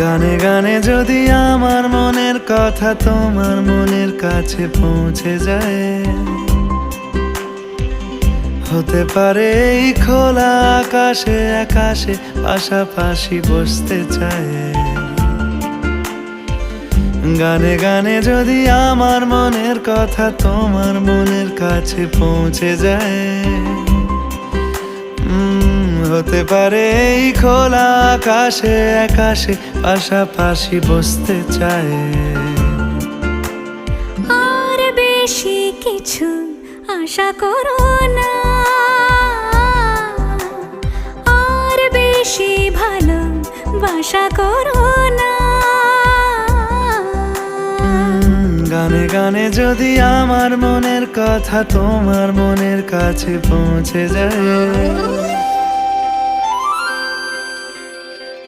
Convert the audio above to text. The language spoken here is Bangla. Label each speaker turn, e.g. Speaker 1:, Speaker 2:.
Speaker 1: গানে গানে যদি আমার মনের কথা তোমার মনের কাছে পৌঁছে যায়, হতে পারে এই খোলা আকাশে আকাশে পাশাপাশি বসতে চায়। গানে গানে যদি আমার মনের কথা তোমার মনের কাছে পৌঁছে যায়, হতে পারে এই খোলা আকাশে আকাশে পাশাপাশি বসতে চায়।
Speaker 2: আর বেশি কিছু আশা করো না, আর বেশি ভালোবাসা করো না।
Speaker 1: গানে গানে যদি আমার মনের কথা তোমার মনের কাছে পৌঁছে যায়,